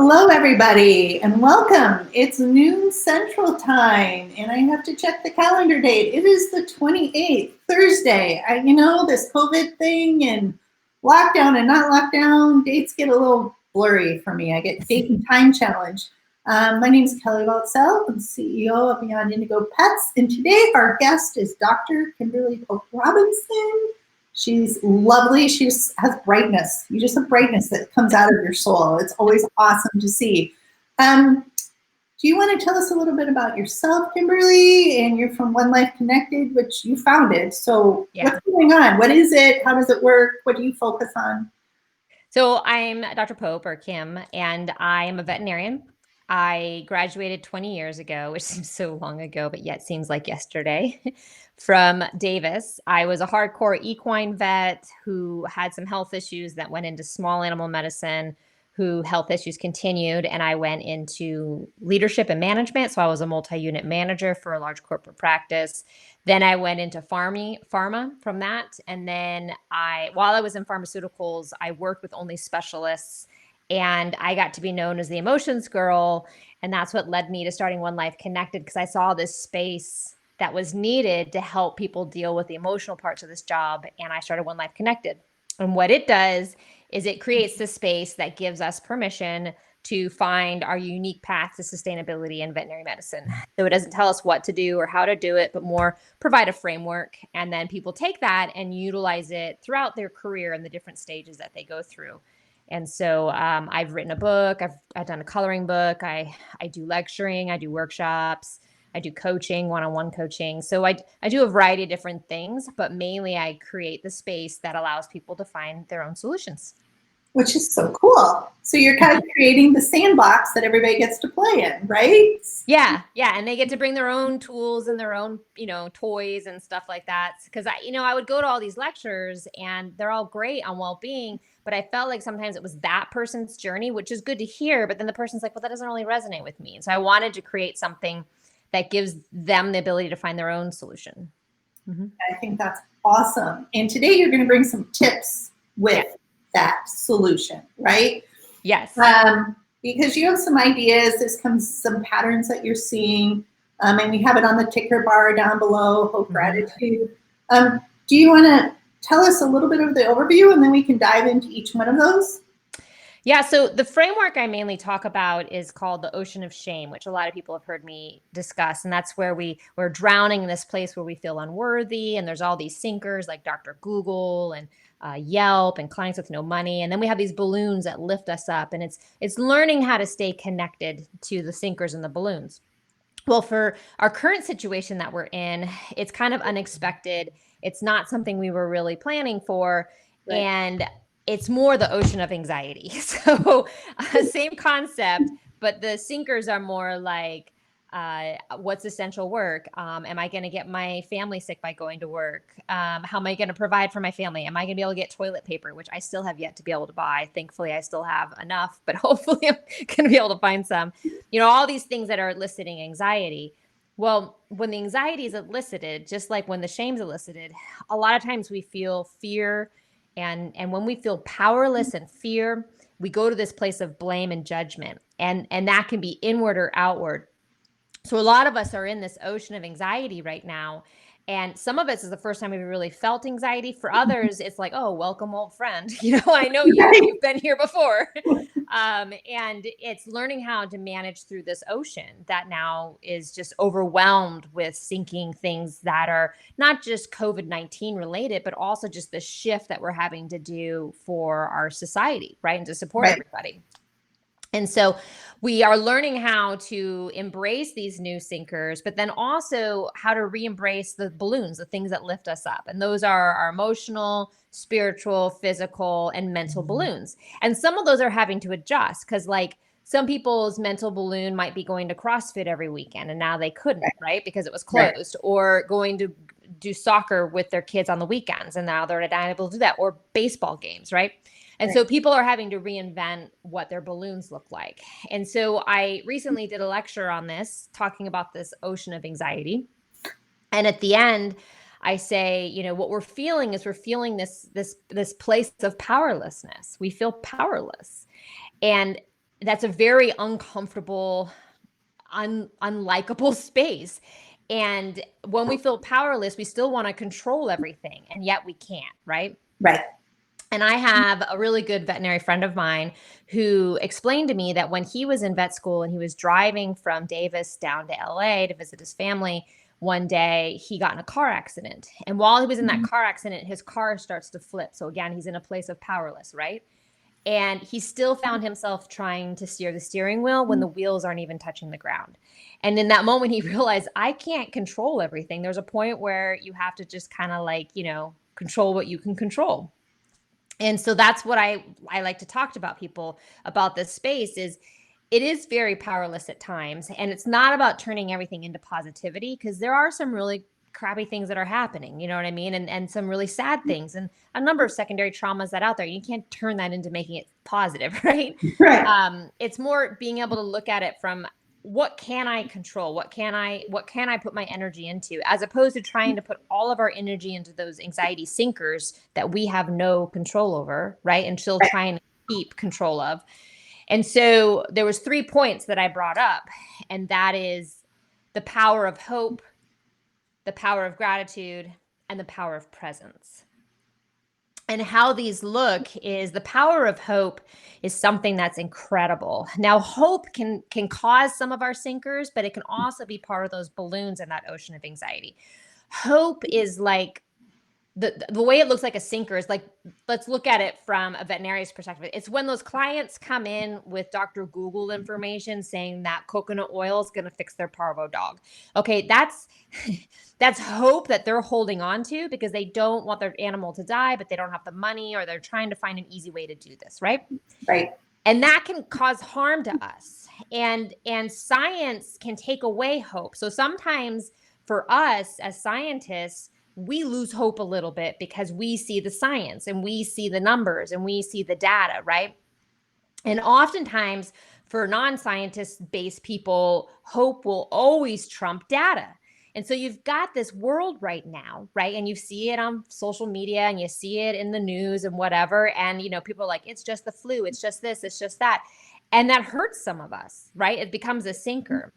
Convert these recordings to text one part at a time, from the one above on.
Hello, everybody, and welcome. It's noon Central Time, and I have to check the calendar date. It is the 28th, Thursday. This COVID thing and lockdown and not lockdown, dates get a little blurry for me. I get date and time challenge. My name is Kelly Valtzell. I'm CEO of Beyond Indigo Pets, and today our guest is Dr. Kimberly Pope-Robinson. She's lovely. She has brightness. You just have brightness that comes out of your soul. It's always awesome to see. Do you want to tell us a little bit about yourself, Kimberly? And you're from One Life Connected, which you founded. So What's going on? What is it? How does it work? What do you focus on? So I'm Dr. Pope, or Kim, and I am a veterinarian. I graduated 20 years ago, which seems so long ago, but yet seems like yesterday, from Davis. I was a hardcore equine vet who had some health issues that went into small animal medicine, who health issues continued, and I went into leadership and management. So I was a multi-unit manager for a large corporate practice. Then I went into pharma from that. And then while I was in pharmaceuticals, I worked with only specialists, and I got to be known as the emotions girl. And that's what led me to starting One Life Connected, because I saw this space that was needed to help people deal with the emotional parts of this job. And I started One Life Connected. And what it does is it creates the space that gives us permission to find our unique path to sustainability in veterinary medicine. So it doesn't tell us what to do or how to do it, but more provide a framework. And then people take that and utilize it throughout their career and the different stages that they go through. And so I've written a book, I've done a coloring book, I do lecturing, I do workshops, I do coaching, one-on-one coaching. So I do a variety of different things, but mainly I create the space that allows people to find their own solutions. Which is so cool. So you're kind of creating the sandbox that everybody gets to play in, right? Yeah. And they get to bring their own tools and their own, toys and stuff like that. Because I would go to all these lectures and they're all great on well-being, but I felt like sometimes it was that person's journey, which is good to hear. But then the person's like, well, that doesn't really resonate with me. And so I wanted to create something that gives them the ability to find their own solution. Mm-hmm. I think that's awesome. And today you're going to bring some tips with that solution, right? Yes. Because you have some ideas, there's some patterns that you're seeing, and we have it on the ticker bar down below, Hope Gratitude. Do you want to tell us a little bit of the overview, and then we can dive into each one of those? Yeah, so the framework I mainly talk about is called the ocean of shame, which a lot of people have heard me discuss. And that's where we're drowning in this place where we feel unworthy. And there's all these sinkers like Dr. Google and Yelp and clients with no money. And then we have these balloons that lift us up. And it's learning how to stay connected to the sinkers and the balloons. Well, for our current situation that we're in, it's kind of unexpected. It's not something we were really planning for. Right. And it's more the ocean of anxiety. So same concept, but the sinkers are more like, what's essential work? Am I going to get my family sick by going to work? How am I going to provide for my family? Am I going to be able to get toilet paper, which I still have yet to be able to buy? Thankfully, I still have enough, but hopefully I'm going to be able to find some. All these things that are eliciting anxiety. Well, when the anxiety is elicited, just like when the shame's elicited, a lot of times we feel fear. And when we feel powerless and fear, we go to this place of blame and judgment. And that can be inward or outward. So a lot of us are in this ocean of anxiety right now. And some of us is the first time we've really felt anxiety. For others, it's like, oh, welcome, old friend. I know you've been here before. And it's learning how to manage through this ocean that now is just overwhelmed with sinking things that are not just COVID-19 related, but also just the shift that we're having to do for our society, right? And to support everybody. And so we are learning how to embrace these new sinkers, but then also how to re-embrace the balloons, the things that lift us up. And those are our emotional, spiritual, physical, and mental balloons. And some of those are having to adjust because like some people's mental balloon might be going to CrossFit every weekend and now they couldn't, right? Because it was closed, or going to do soccer with their kids on the weekends and now they're not able to do that, or baseball games, right? And so people are having to reinvent what their balloons look like. And so I recently did a lecture on this, talking about this ocean of anxiety. And at the end, I say, what we're feeling is this place of powerlessness. We feel powerless. And that's a very uncomfortable, unlikable space. And when we feel powerless, we still want to control everything, and yet we can't, right? Right. And I have a really good veterinary friend of mine who explained to me that when he was in vet school and he was driving from Davis down to LA to visit his family, one day he got in a car accident. And while he was in that car accident, his car starts to flip. So again, he's in a place of powerless, right? And he still found himself trying to steer the steering wheel when the wheels aren't even touching the ground. And in that moment, he realized, I can't control everything. There's a point where you have to just kind of like, control what you can control. And so that's what I like to talk about people about this space is it is very powerless at times. And it's not about turning everything into positivity, because there are some really crappy things that are happening, you know what I mean? And some really sad things and a number of secondary traumas that out there. You can't turn that into making it positive, right? Right. It's more being able to look at it from what can I control? What can I put my energy into, as opposed to trying to put all of our energy into those anxiety sinkers that we have no control over, right? And still trying to keep control of. And so there was 3 points that I brought up, and that is the power of hope, the power of gratitude, and the power of presence. And how these look is the power of hope is something that's incredible. Now, hope can cause some of our sinkers, but it can also be part of those balloons in that ocean of anxiety. Hope is like the way it looks like a sinker is like, let's look at it from a veterinarian's perspective. It's when those clients come in with Dr. Google information saying that coconut oil is going to fix their parvo dog. Okay, that's hope that they're holding on to because they don't want their animal to die, but they don't have the money, or they're trying to find an easy way to do this, right? Right. And that can cause harm to us. And science can take away hope. So sometimes for us as scientists, we lose hope a little bit because we see the science and we see the numbers and we see the data, right? And oftentimes for non-scientist based people, hope will always trump data. And so you've got this world right now, right? And you see it on social media and you see it in the news and whatever. And, people are like, it's just the flu. It's just this, it's just that. And that hurts some of us, right? It becomes a sinker.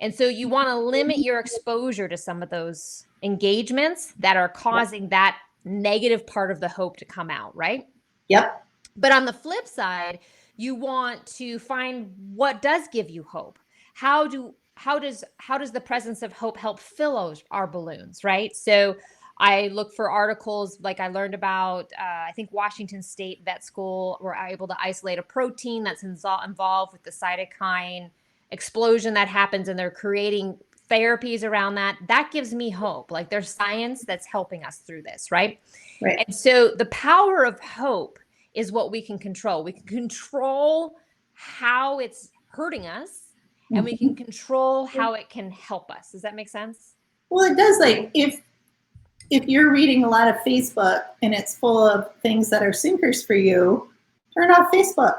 And so you want to limit your exposure to some of those engagements that are causing that negative part of the hope to come out, right? Yep. But on the flip side, you want to find what does give you hope. How does the presence of hope help fill our balloons, right? So I look for articles like I learned about, I think Washington State Vet School were able to isolate a protein that's involved with the cytokine explosion that happens, and they're creating therapies around that. That gives me hope. Like there's science that's helping us through this, right? Right. And so the power of hope is what we can control. We can control how it's hurting us, and we can control how it can help us. Does that make sense? Well, it does. Like if you're reading a lot of Facebook and it's full of things that are sinkers for you, turn off Facebook,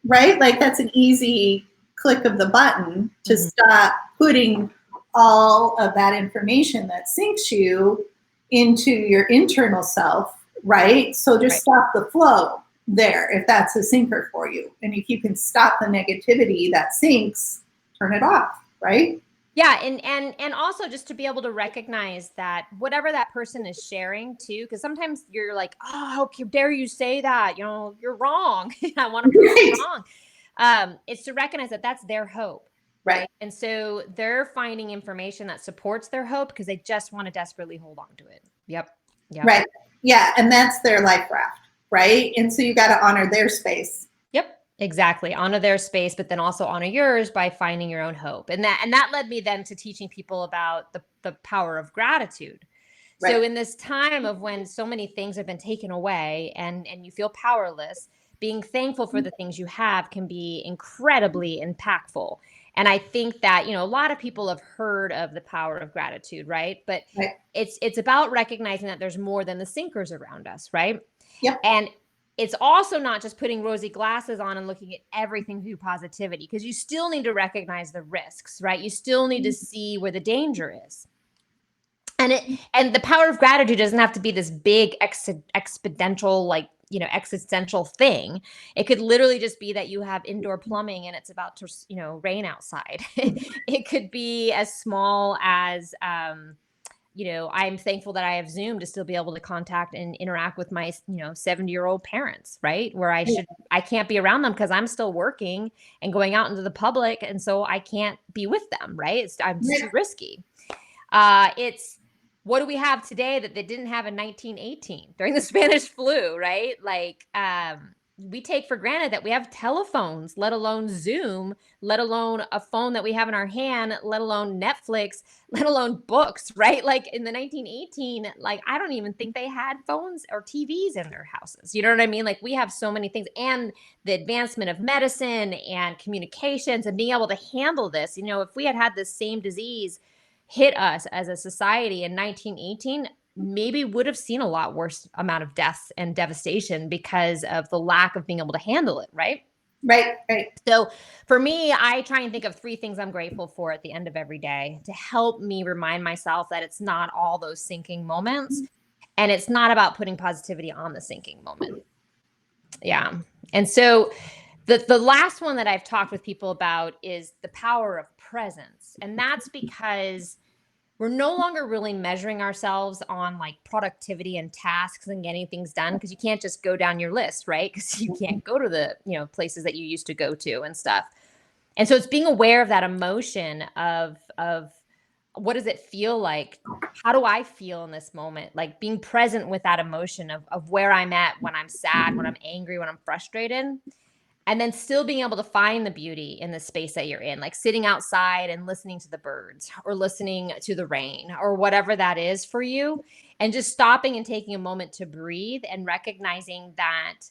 right? Like that's an easy click of the button to stop putting all of that information that sinks you into your internal self, right? So just stop the flow there if that's a sinker for you. And if you can stop the negativity that sinks, turn it off, right? Yeah, and also just to be able to recognize that whatever that person is sharing too, because sometimes you're like, oh, how dare you say that? You're wrong. I want to prove you wrong. It's to recognize that that's their hope. Right. And so they're finding information that supports their hope because they just want to desperately hold on to it. Yep. Right. Yeah. And that's their life raft. Right. And so you got to honor their space. Yep. Exactly. Honor their space, but then also honor yours by finding your own hope. And that led me then to teaching people about the power of gratitude. Right. So in this time of when so many things have been taken away and you feel powerless, being thankful for the things you have can be incredibly impactful. And I think that, a lot of people have heard of the power of gratitude, right? But it's about recognizing that there's more than the sinkers around us, right? Yep. And it's also not just putting rosy glasses on and looking at everything through positivity, because you still need to recognize the risks, right? You still need to see where the danger is. And the power of gratitude doesn't have to be this big exponential, like, existential thing. It could literally just be that you have indoor plumbing and it's about to, rain outside. It could be as small as, I'm thankful that I have Zoom to still be able to contact and interact with my, 70-year-old parents, right? Where I can't be around them because I'm still working and going out into the public. And so I can't be with them, right? I'm too risky. It's what do we have today that they didn't have in 1918 during the Spanish flu, right? Like, we take for granted that we have telephones, let alone Zoom, let alone a phone that we have in our hand, let alone Netflix, let alone books, right? Like in the 1918, like I don't even think they had phones or TVs in their houses. You know what I mean? Like we have so many things, and the advancement of medicine and communications and being able to handle this. If we had this same disease hit us as a society in 1918, maybe would have seen a lot worse amount of deaths and devastation because of the lack of being able to handle it, right? Right. So for me, I try and think of 3 things I'm grateful for at the end of every day to help me remind myself that it's not all those sinking moments, and it's not about putting positivity on the sinking moment. Yeah. And so the last one that I've talked with people about is the power of presence. And that's because we're no longer really measuring ourselves on like productivity and tasks and getting things done, because you can't just go down your list, right? Because you can't go to the, places that you used to go to and stuff. And so it's being aware of that emotion of what does it feel like? How do I feel in this moment? Like being present with that emotion of where I'm at when I'm sad, when I'm angry, when I'm frustrated. And then still being able to find the beauty in the space that you're in, like sitting outside and listening to the birds or listening to the rain or whatever that is for you. And just stopping and taking a moment to breathe and recognizing that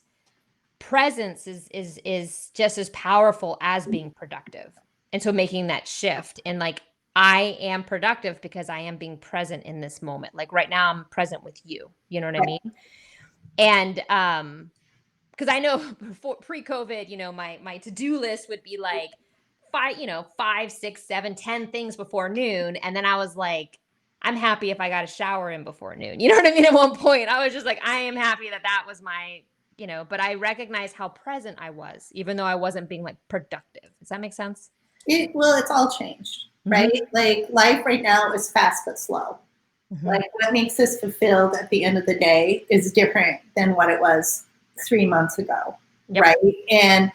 presence is just as powerful as being productive. And so making that shift and like, I am productive because I am being present in this moment. Like right now I'm present with you. You know what I mean? And, because I know before pre-COVID, my to-do list would be like 5, 6, 7, 10 things before noon. And then I was like, I'm happy if I got a shower in before noon. You know what I mean? At one point, I was just like, I am happy that was my, but I recognized how present I was, even though I wasn't being like productive. Does that make sense? It's all changed, right? Like life right now is fast but slow. Like what makes us fulfilled at the end of the day is different than what it was 3 months ago, right? And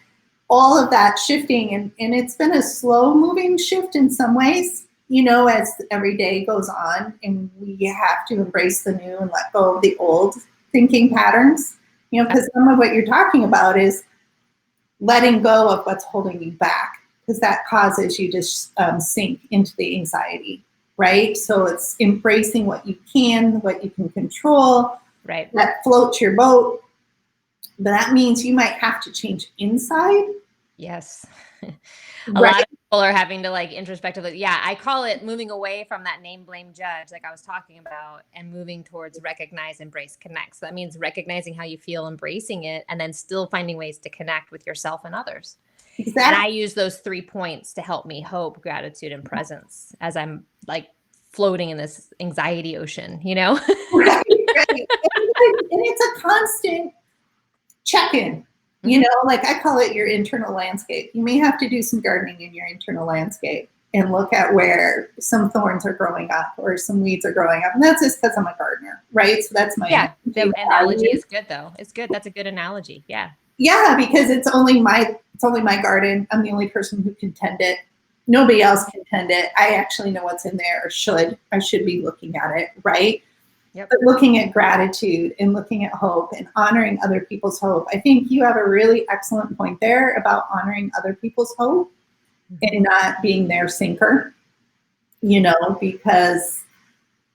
all of that shifting, and it's been a slow moving shift in some ways, as every day goes on, and we have to embrace the new and let go of the old thinking patterns, because some of what you're talking about is letting go of what's holding you back, because that causes you to sink into the anxiety, right? So it's embracing what you can control, right? That floats your boat. But that means you might have to change inside. Yes. A lot of people are having to like introspectively. Yeah. I call it moving away from that name, blame, judge, like I was talking about, and moving towards recognize, embrace, connect. So that means recognizing how you feel, embracing it, and then still finding ways to connect with yourself and others. Exactly. And I use those 3 points to help me hope, gratitude, and presence as I'm like floating in this anxiety ocean, Right. And it's a constant check-in, like I call it your internal landscape. You may have to do some gardening in your internal landscape and look at where some thorns are growing up or some weeds are growing up. And that's just because I'm a gardener, right? So that's my the analogy is good though. It's good. That's a good analogy. Yeah. Yeah, because it's only my garden. I'm the only person who can tend it. Nobody else can tend it. I actually know what's in there, or I should be looking at it, right? Yep. But looking at gratitude and looking at hope and honoring other people's hope. I think you have a really excellent point there about honoring other people's hope and not being their sinker, because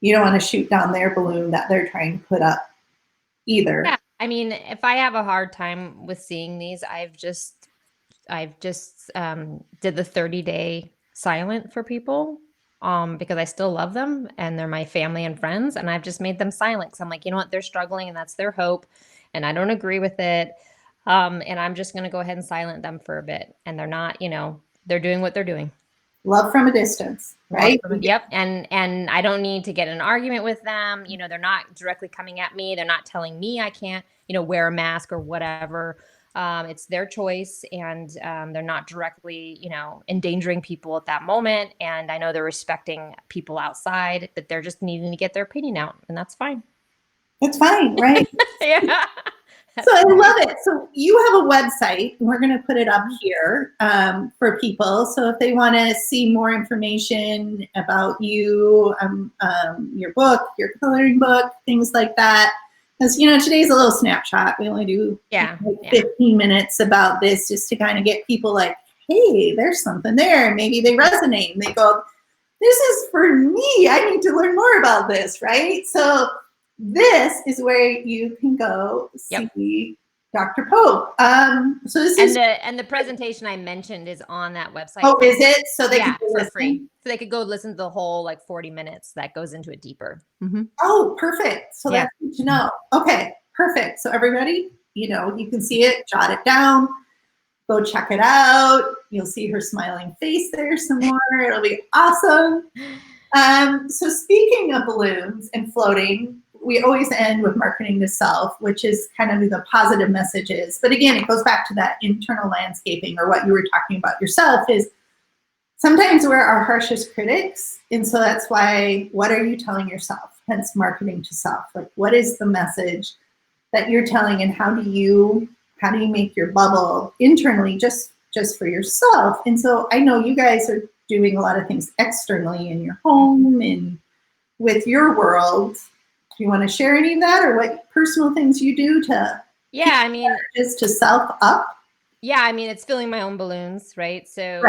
you don't want to shoot down their balloon that they're trying to put up either. Yeah. I mean, if I have a hard time with seeing these, I've just did the 30-day silent for people. Because I still love them and they're my family and friends, and I've just made them silent. Cause I'm like, you know what? They're struggling and that's their hope. And I don't agree with it. And I'm just going to go ahead and silent them for a bit. And they're not, they're doing what they're doing. love from a distance, right? Yep. And I don't need to get in an argument with them. You know, they're not directly coming at me. They're not telling me I can't, you know, wear a mask or whatever. It's their choice, and they're not directly, you know, endangering people at that moment. And I know they're respecting people outside, but they're just needing to get their opinion out, and that's fine. That's fine, right? Yeah. So I love it. So you have a website, and we're going to put it up here for people. So if they want to see more information about you, your book, your coloring book, things like that, because, you know, today's a little snapshot. We only do 15 minutes about this just to kind of get people like, hey, there's something there. Maybe they resonate and they go, this is for me. I need to learn more about this, right? So this is where you can go see Dr. Pope. So this is the presentation I mentioned is on that website. Oh, is it? So they can for free. So they could go listen to the whole like 40 minutes that goes into it deeper. Oh, perfect. So that's good to know. Okay, perfect. So everybody, you know, you can see it, jot it down, go check it out. You'll see her smiling face there some more. It'll be awesome. So speaking of balloons and floating, we always end with marketing to self, which is kind of the positive messages. But again, it goes back to that internal landscaping, or what you were talking about yourself, is sometimes we're our harshest critics. And so that's why, what are you telling yourself? Hence marketing to self. Like, what is the message that you're telling, and how do you make your bubble internally just for yourself? And so I know you guys are doing a lot of things externally in your home and with your world. Do you want to share any of that, or what personal things you do to just to self up? Yeah, I mean, it's filling my own balloons, right? So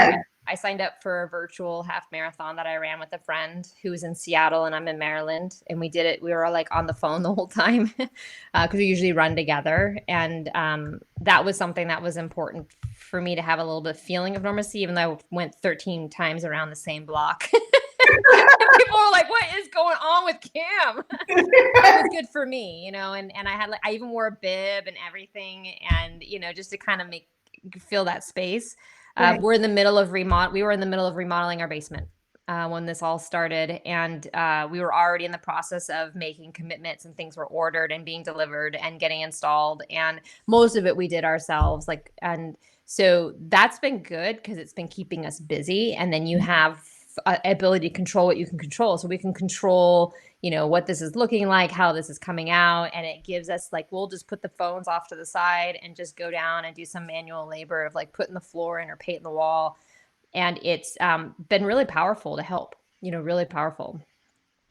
I signed up for a virtual half marathon that I ran with a friend who was in Seattle and I'm in Maryland, and we did it. We were like on the phone the whole time because we usually run together, and that was something that was important for me to have a little bit of feeling of normalcy, even though I went 13 times around the same block. People were like, what is going on with Kim? It was good for me, you know, and I even wore a bib and everything, and, you know, just to kind of feel that space. We were in the middle of remodeling our basement when this all started, and we were already in the process of making commitments, and things were ordered and being delivered and getting installed, and most of it we did ourselves. And so that's been good because it's been keeping us busy, and then you have ability to control what you can control. So we can control, you know, what this is looking like, how this is coming out. And it gives us, like, we'll just put the phones off to the side and just go down and do some manual labor of like putting the floor in or painting the wall. And it's been really powerful to help, you know, really powerful.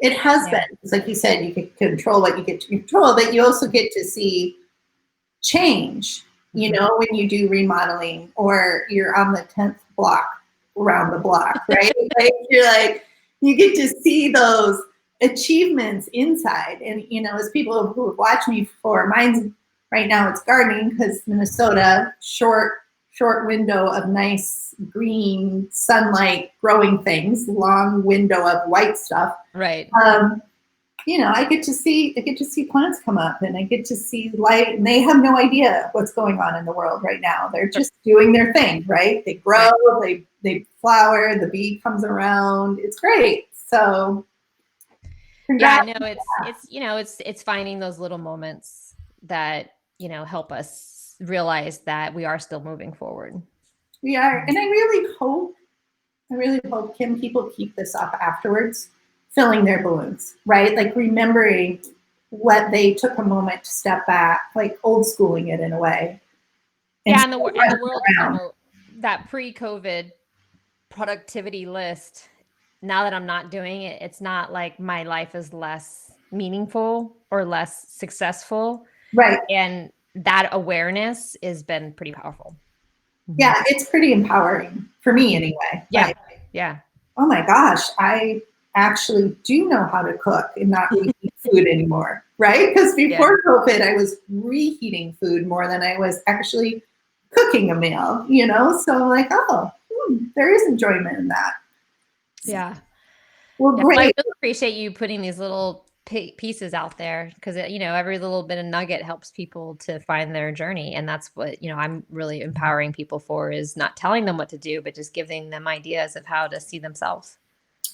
It has been. It's like you said, you can control what you get to control, but you also get to see change, you know, when you do remodeling, or you're on the 10th block around the block, right? Like, you're like, you get to see those achievements inside. And, you know, as people who have watched me before, mine's right now, it's gardening, because Minnesota, short window of nice green sunlight growing things, long window of white stuff. Right. You know, I get to see plants come up, and I get to see light, and they have no idea what's going on in the world right now. They're just doing their thing, right? They grow, they flower, the bee comes around. It's great. So yeah, no, it's you know, it's finding those little moments that, you know, help us realize that we are still moving forward. We are. And I really hope, Kim, people keep this up afterwards, filling their balloons, right? Like remembering what they took a moment to step back, like old schooling it in a way. And the world, you know, that pre-COVID productivity list, now that I'm not doing it, it's not like my life is less meaningful or less successful. Right. And that awareness has been pretty powerful. Yeah, it's pretty empowering for me anyway. Yeah. Like, yeah. Oh my gosh, I actually do know how to cook and not reheat food anymore, right? Because before COVID, I was reheating food more than I was actually cooking a meal, you know? So like, there is enjoyment in that. Yeah. Well, great. I really appreciate you putting these little pieces out there, because every little bit of nugget helps people to find their journey, and that's what I'm really empowering people for, is not telling them what to do, but just giving them ideas of how to see themselves.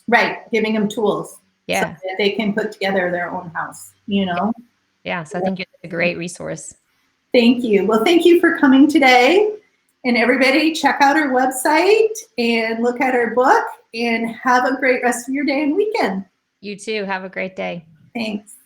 Right, giving them tools so Yeah. that they can put together their own house. Yeah, so I think you're a great resource. Thank you. Well, thank you for coming today. And everybody, check out our website and look at our book, and have a great rest of your day and weekend. You too. Have a great day. Thanks.